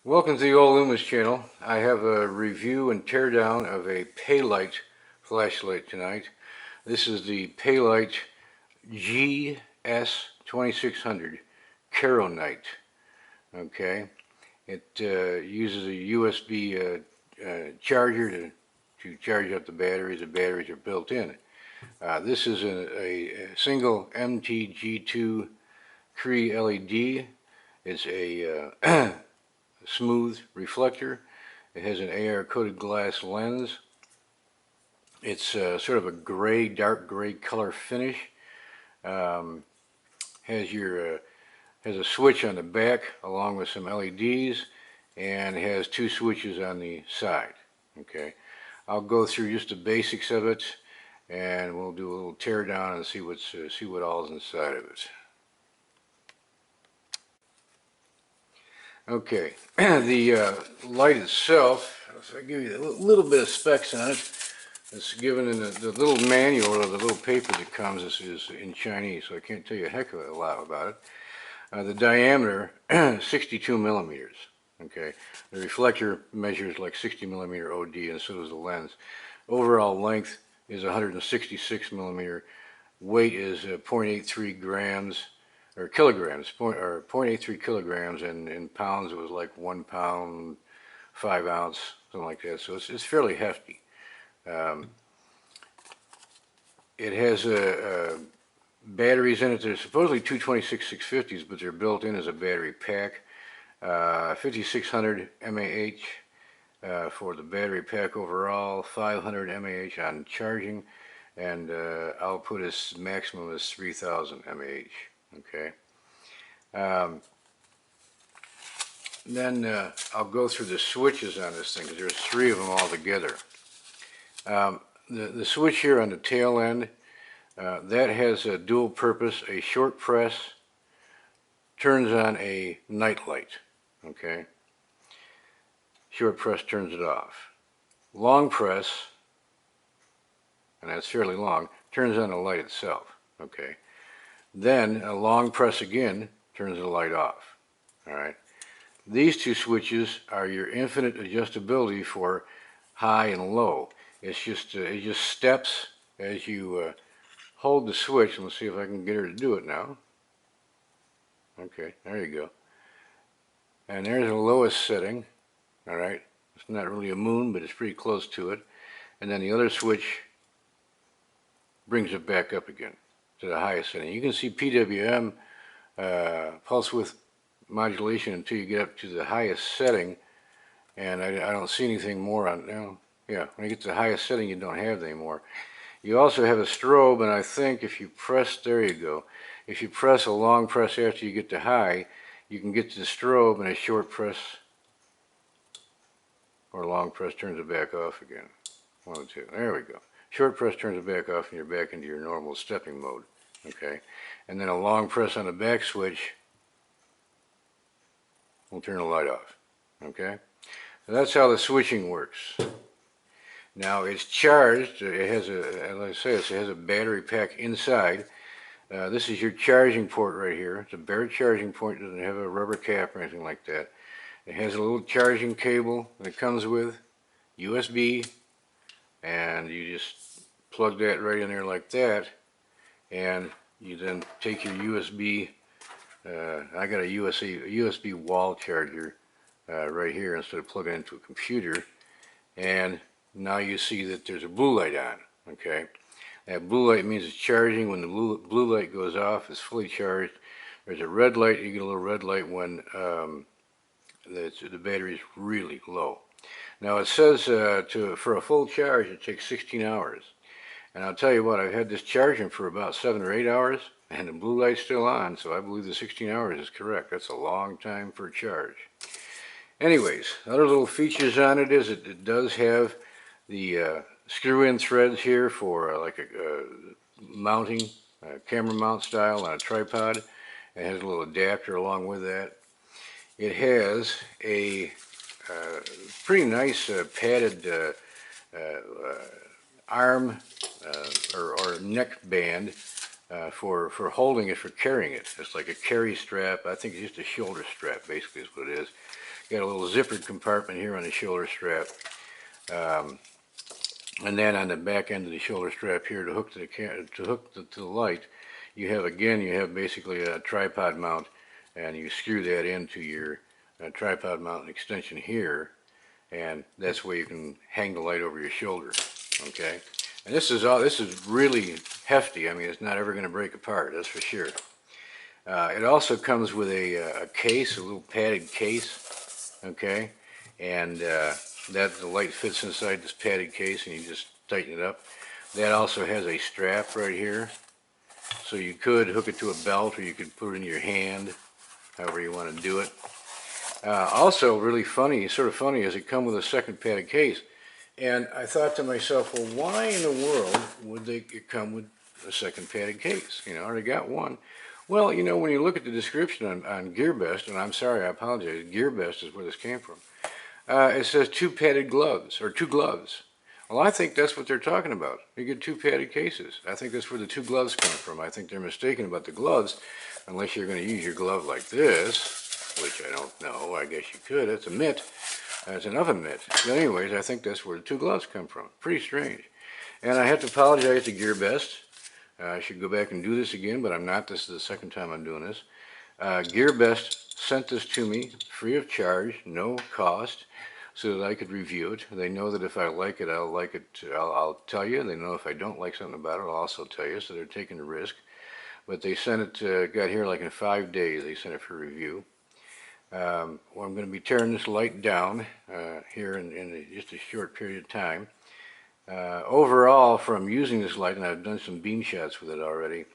Welcome to the old-lumens channel. I have a review and teardown of a Palight flashlight tonight. This is the Palight GS2600 Night. Okay, it uses a USB charger to charge up the batteries. The batteries are built in. This is a single MTG2 Cree LED. It's a smooth reflector. It has an AR coated glass lens. It's sort of a gray, dark gray color finish. Um, has your has a switch on the back along with some LEDs, and has two switches on the side. Okay, I'll go through just the basics of it, and we'll do a little tear down and see what all is inside of it. Okay, the light itself, I'll give you a little bit of specs on it. It's given in the little manual or the little paper that comes. This is in Chinese, so I can't tell you a heck of a lot about it. The diameter, 62 millimeters. Okay, the reflector measures like 60 millimeter OD, and so does the lens. Overall length is 166 millimeter. Weight is 0.83 grams. Or kilograms, 0.83 kilograms, and in pounds it was like 1 pound, 5 ounce, something like that. So it's fairly hefty. It has batteries in it. There's supposedly two 26650s, but they're built in as a battery pack. 5600 mAh for the battery pack overall, 500 mAh on charging, and output is maximum is 3000 mAh. Okay. Then I'll go through the switches on this thing, because there's three of them all together. The switch here on the tail end, that has a dual purpose. A short press turns on a night light. Okay. Short press turns it off. Long press, and that's fairly long, turns on the light itself. Okay. Then a long press again turns the light off. All right. These two switches are your infinite adjustability for high and low. It just steps as you hold the switch. Let's see if I can get her to do it now. Okay, there you go. And there's the lowest setting. All right. It's not really a moon, but it's pretty close to it. And then the other switch brings it back up again to the highest setting. You can see PWM, pulse width modulation, until you get up to the highest setting, and I don't see anything more on now. Yeah, when you get to the highest setting, you don't have any more. You also have a strobe, and I think if you press, there you go. If you press a long press after you get to high, you can get to the strobe, and a short press or long press turns it back off again. One or two. There we go. Short press turns it back off, and you're back into your normal stepping mode. Okay, and then a long press on the back switch will turn the light off. Okay, so that's how the switching works. Now it's charged. It has as I say, it has a battery pack inside. This is your charging port right here. It's a bare charging port. It doesn't have a rubber cap or anything like that. It has a little charging cable that it comes with, USB, and you just plug that right in there like that, and you then take your USB. I got a USB wall charger right here instead of plugging it into a computer, and now you see that there's a blue light on. Okay, that blue light means it's charging. When the blue light goes off, it's fully charged. There's a red light. You get a little red light when the battery is really low. Now it says for a full charge it takes 16 hours. And I'll tell you what, I've had this charging for about 7 or 8 hours, and the blue light's still on, so I believe the 16 hours is correct. That's a long time for a charge. Anyways, other little features on it is it does have the screw-in threads here for like a mounting, camera mount style on a tripod. It has a little adapter along with that. It has a pretty nice padded arm or neck band for holding it, for carrying it. It's like a carry strap. I think it's just a shoulder strap, basically is what it is. Got a little zippered compartment here on the shoulder strap. And then on the back end of the shoulder strap here to hook to the light, you have basically a tripod mount, and you screw that into your tripod mount extension here, and that's where you can hang the light over your shoulder. Okay, and this is really hefty. I mean, it's not ever going to break apart, that's for sure. It also comes with a case, a little padded case. Okay, and that the light fits inside this padded case, and you just tighten it up. That also has a strap right here, so you could hook it to a belt, or you could put it in your hand, however you want to do it. Also, really funny, sort of funny, is it come with a second padded case. And I thought to myself, well, why in the world would it come with a second padded case? You know, I already got one. Well, you know, when you look at the description on GearBest, and I'm sorry, I apologize, GearBest is where this came from. It says two padded gloves, or two gloves. Well, I think that's what they're talking about. You get two padded cases. I think that's where the two gloves come from. I think they're mistaken about the gloves, unless you're going to use your glove like this, which I don't know. I guess you could. It's a mitt. It's an oven mitt. But anyways, I think that's where the two gloves come from. Pretty strange. And I have to apologize to GearBest. I should go back and do this again, but I'm not. This is the second time I'm doing this. GearBest sent this to me free of charge, no cost, so that I could review it. They know that if I like it, I'll tell you. They know if I don't like something about it, I'll also tell you, so they're taking the risk. But they sent it, got here like in 5 days, they sent it for review. Well, I'm going to be tearing this light down here in just a short period of time. Overall, from using this light, and I've done some beam shots with it already,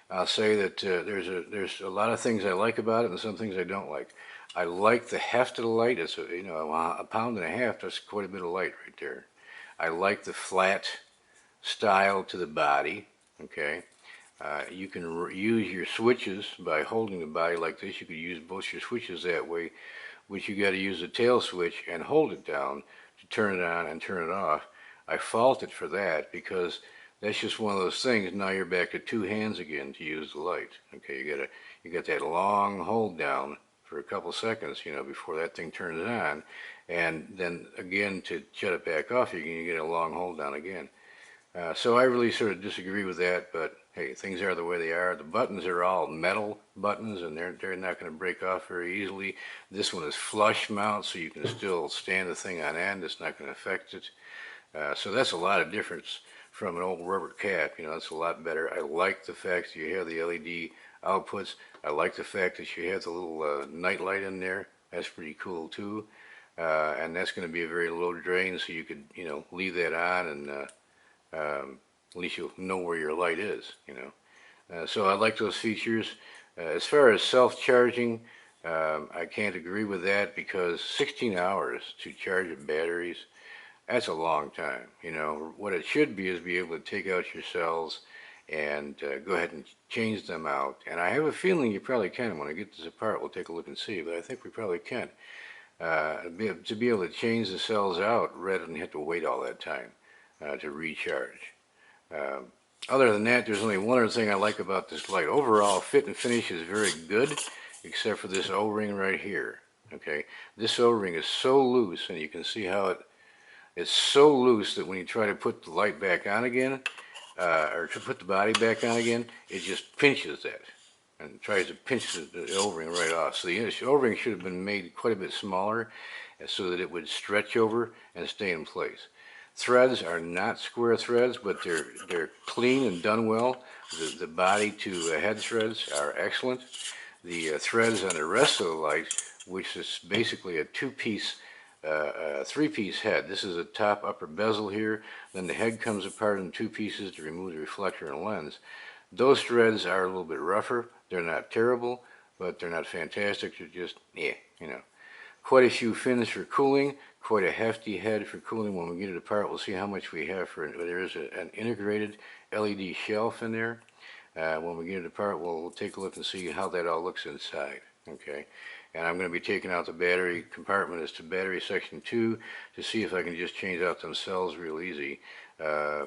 I'll say that there's a lot of things I like about it and some things I don't like. I like the heft of the light. It's a pound and a half. That's quite a bit of light right there. I like the flat style to the body. Okay, you can use your switches by holding the body like this. You could use both your switches that way, which you got to use the tail switch and hold it down to turn it on and turn it off. I fault it for that because that's just one of those things. Now you're back to two hands again to use the light. Okay, you got that long hold down for a couple seconds, you know, before that thing turns on, and then again to shut it back off, you get a long hold down again. So I really sort of disagree with that, but hey, things are the way they are. The buttons are all metal buttons, and they're not going to break off very easily. This one is flush mount, so you can still stand the thing on end. It's not going to affect it. So that's a lot of difference from an old rubber cap. You know, that's a lot better. I like the fact that you have the LED outputs. I like the fact that you have the little night light in there. That's pretty cool too. And that's going to be a very low drain, so you could, you know, leave that on, and at least you'll know where your light is, you know. So I like those features. As far as self-charging, I can't agree with that, because 16 hours to charge the batteries, that's a long time. You know, what it should be is be able to take out your cells and go ahead and change them out. And I have a feeling you probably can. When I get this apart, we'll take a look and see, but I think we probably can. To be able to change the cells out rather than have to wait all that time to recharge. Other than that, there's only one other thing I like about this light. Overall, fit and finish is very good, except for this O-ring right here. Okay, this O-ring is so loose, and you can see how it's so loose that when you try to put the light back on again, or to put the body back on again, it just pinches that and tries to pinch the O-ring right off. So the O-ring should have been made quite a bit smaller so that it would stretch over and stay in place. Threads are not square threads, but they're clean and done well. The body to head threads are excellent. The threads on the rest of the light, which is basically a two-piece, three-piece head. This is a top upper bezel here. Then the head comes apart in two pieces to remove the reflector and lens. Those threads are a little bit rougher. They're not terrible, but they're not fantastic. They're just, yeah, you know. Quite a few fins for cooling. Quite a hefty head for cooling. When we get it apart, we'll see how much we have for it. There is an integrated LED shelf in there. When we get it apart, we'll take a look and see how that all looks inside. Okay, and I'm going to be taking out the battery compartment as to battery section 2 to see if I can just change out them cells real easy.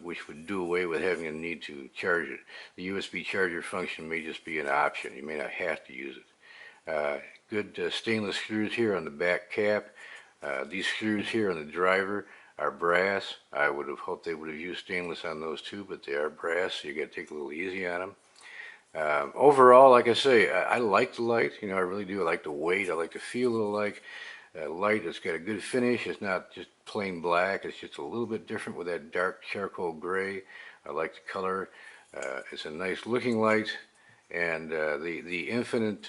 which would do away with having a need to charge it. The USB charger function may just be an option. You may not have to use it. Good stainless screws here on the back cap. These screws here on the driver are brass. I would have hoped they would have used stainless on those too, but they are brass, so you got to take a little easy on them. Overall, like I say, I like the light. You know, I really do. I like the weight. I like the feel of the light. It's got a good finish. It's not just plain black. It's just a little bit different with that dark charcoal gray. I like the color. It's a nice looking light, and the infinite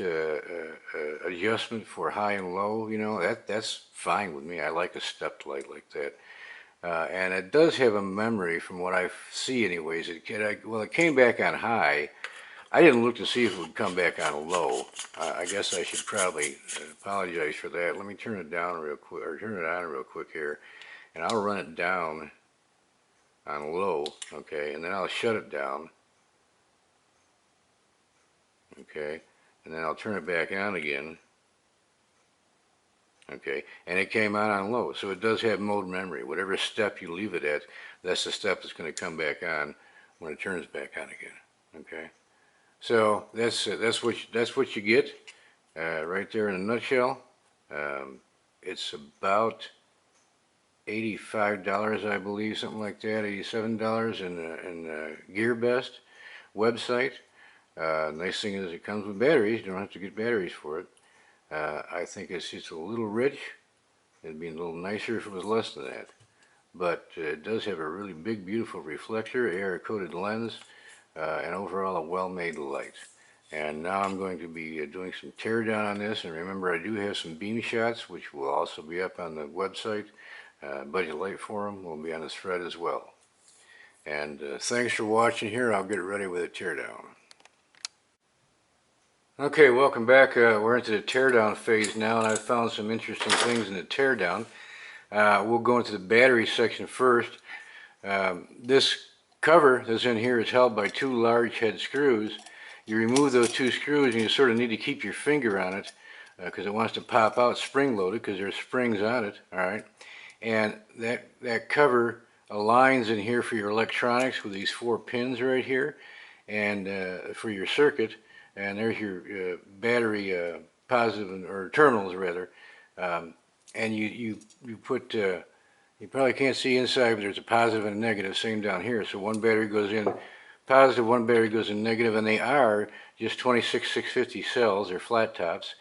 adjustment for high and low. You know, that's fine with me. I like a stepped light like that. And it does have a memory, from what I see, anyways. Well, it came back on high. I didn't look to see if it would come back on low. I guess I should probably apologize for that. Let me turn it down real quick, or turn it on real quick here, and I'll run it down on low, okay, and then I'll shut it down, okay, and then I'll turn it back on again, okay, and it came on low. So it does have mode memory. Whatever step you leave it at, that's the step that's going to come back on when it turns back on again, okay. So that's what you get right there in a nutshell. It's about $85, I believe, something like that, $87 in GearBest website. Nice thing is it comes with batteries. You don't have to get batteries for it. I think it's just a little rich. It'd be a little nicer if it was less than that. But it does have a really big, beautiful reflector, air-coated lens, and overall a well-made light. And now I'm going to be doing some teardown on this. And remember, I do have some beam shots, which will also be up on the website. Budget Light Forum will be on this thread as well. And thanks for watching here. I'll get ready with a teardown. Okay, welcome back. We're into the teardown phase now, and I've found some interesting things in the teardown. We'll go into the battery section first. This cover that's in here is held by two large head screws. You remove those two screws and you sort of need to keep your finger on it because it wants to pop out spring loaded because there's springs on it, alright? And that cover aligns in here for your electronics with these 4 pins right here, and for your circuit, and there's your battery positive, or terminals rather, and you put you probably can't see inside, but there's a positive and a negative, same down here. So one battery goes in positive, one battery goes in negative, and they are just 26650 cells, or flat tops.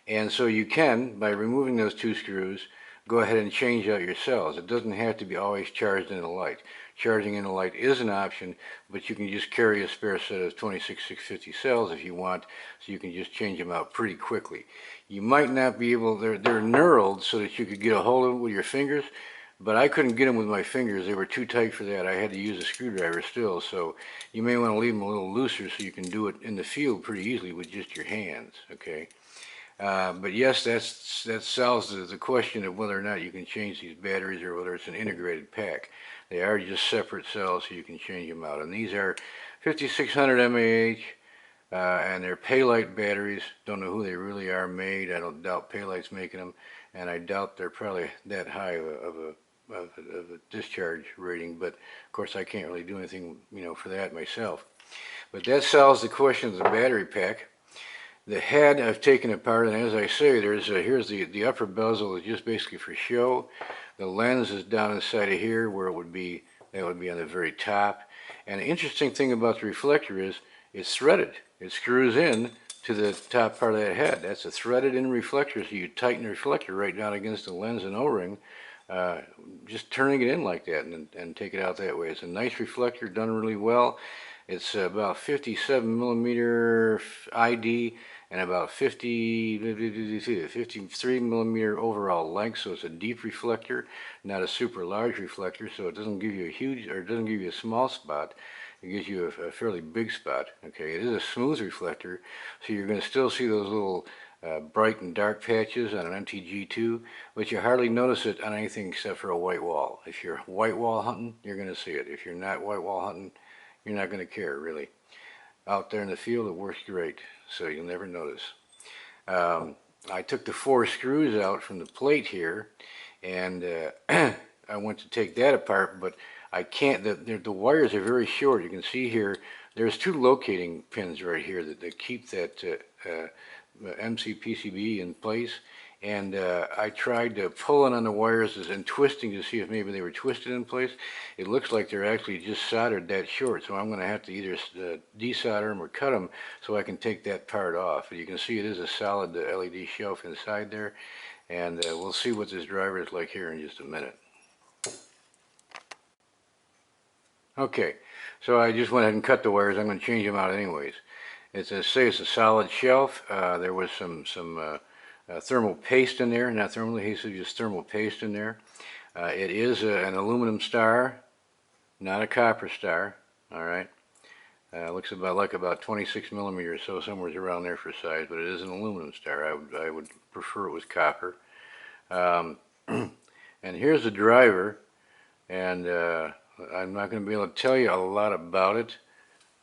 And so you can, by removing those two screws, go ahead and change out your cells. It doesn't have to be always charged in a light. Charging in a light is an option, but you can just carry a spare set of 26650 cells if you want, so you can just change them out pretty quickly. You might not be able, they're knurled so that you could get a hold of them with your fingers, but I couldn't get them with my fingers. They were too tight for that. I had to use a screwdriver still, so you may want to leave them a little looser so you can do it in the field pretty easily with just your hands, okay? But yes, that solves the question of whether or not you can change these batteries or whether it's an integrated pack. They are just separate cells, so you can change them out. And these are 5600 mAh, and they're Palight batteries. Don't know who they really are made. I don't doubt Palight's making them, and I doubt they're probably that high of a discharge rating. But of course, I can't really do anything, you know, for that myself. But that solves the question of the battery pack. The head I've taken apart, and as I say, here's the upper bezel is just basically for show. The lens is down inside of here where that would be on the very top. And the interesting thing about the reflector is it's threaded. It screws in to the top part of that head. That's a threaded in reflector, so you tighten the reflector right down against the lens and O-ring, just turning it in like that and take it out that way. It's a nice reflector, done really well. It's about 57 millimeter ID and about 53 millimeter overall length, so it's a deep reflector, not a super large reflector, so it doesn't give you a huge, or it doesn't give you a small spot. It gives you a fairly big spot. Okay, it is a smooth reflector, so you're going to still see those little bright and dark patches on an MTG2, but you hardly notice it on anything except for a white wall. If you're white wall hunting, you're going to see it. If you're not white wall hunting, you're not going to care, really. Out there in the field, it works great, so you'll never notice. I took the 4 screws out from the plate here, and I went to take that apart, but I can't, the wires are very short. You can see here, there's two locating pins right here that keep that MCPCB in place. And I tried pulling on the wires and twisting to see if maybe they were twisted in place. It looks like they're actually just soldered that short, so I'm going to have to either desolder them or cut them so I can take that part off. You can see it is a solid LED shelf inside there, and we'll see what this driver is like here in just a minute. Okay, so I just went ahead and cut the wires. I'm going to change them out anyways. It's a solid shelf. There was some thermal paste in there, not thermal adhesive, just thermal paste in there. It is an aluminum star, not a copper star. All right, looks about 26 millimeters, so somewhere around there for size, but it is an aluminum star. I would prefer it was copper. And here's the driver, and I'm not going to be able to tell you a lot about it,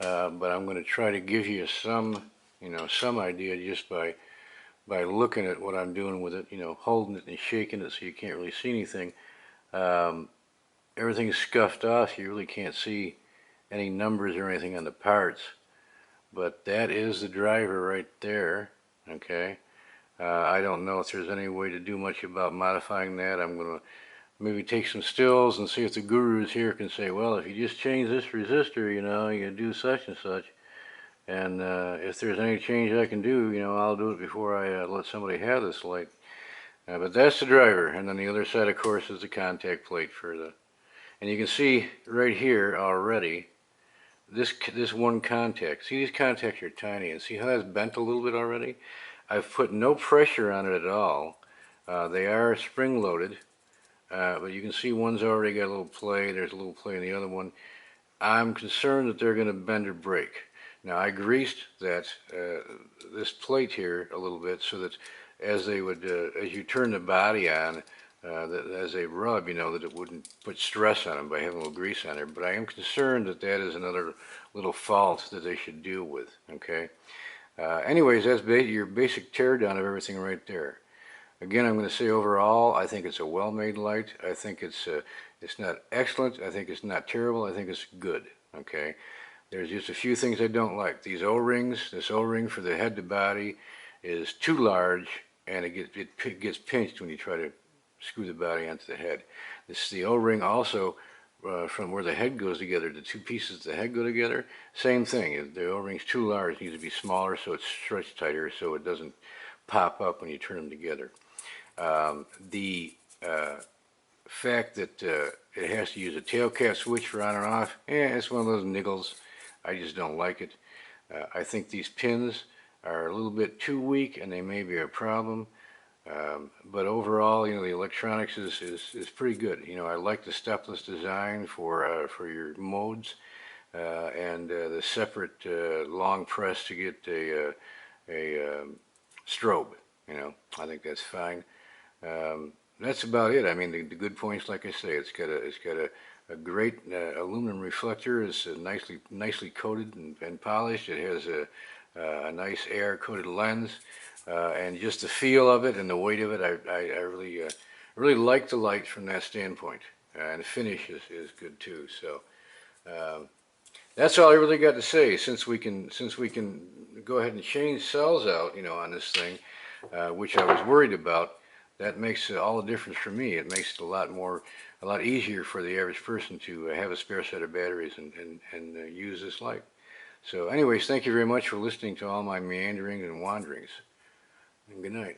but I'm going to try to give you some idea just by looking at what I'm doing with it, holding it and shaking it so you can't really see anything. Everything's scuffed off. You really can't see any numbers or anything on the parts. But that is the driver right there, okay? I don't know if there's any way to do much about modifying that. I'm going to maybe take some stills and see if the gurus here can say, well, if you just change this resistor, you do such and such. And if there's any change I can do, I'll do it before I let somebody have this light. But that's the driver, and then the other side, of course, is the contact plate for the. And you can see right here already, this one contact. See, these contacts are tiny, and see how that's bent a little bit already? I've put no pressure on it at all. They are spring-loaded, but you can see one's already got a little play. There's a little play in the other one. I'm concerned that they're going to bend or break. Now I greased this plate here a little bit so that as you turn the body on, as they rub, that it wouldn't put stress on them by having a little grease on there. But I am concerned that that is another little fault that they should deal with. Okay. Anyways, that's your basic teardown of everything right there. Again, I'm going to say overall, I think it's a well-made light. I think it's not excellent. I think it's not terrible. I think it's good. Okay. There's just a few things I don't like. These O-rings, this O-ring for the head to body is too large, and it gets pinched when you try to screw the body onto the head. The O-ring also, from where the head goes together, the two pieces of the head go together, same thing. The O-ring's too large. It needs to be smaller so it's stretched tighter so it doesn't pop up when you turn them together. The fact that it has to use a tail cap switch for on and off, it's one of those niggles. I just don't like it. I think these pins are a little bit too weak and they may be a problem. But overall, the electronics is pretty good. I like the stepless design for your modes and the separate long press to get a strobe. I think that's fine. That's about it. I mean, the good points, like I say, it's got a great aluminum reflector. It's nicely coated and polished. It has a nice air-coated lens, and just the feel of it and the weight of it, I really like the light from that standpoint. And the finish is good too. So that's all I really got to say. Since we can go ahead and change cells out, on this thing, which I was worried about. That makes all the difference for me. It makes it a lot easier for the average person to have a spare set of batteries and use this light. So anyways, thank you very much for listening to all my meanderings and wanderings. And good night.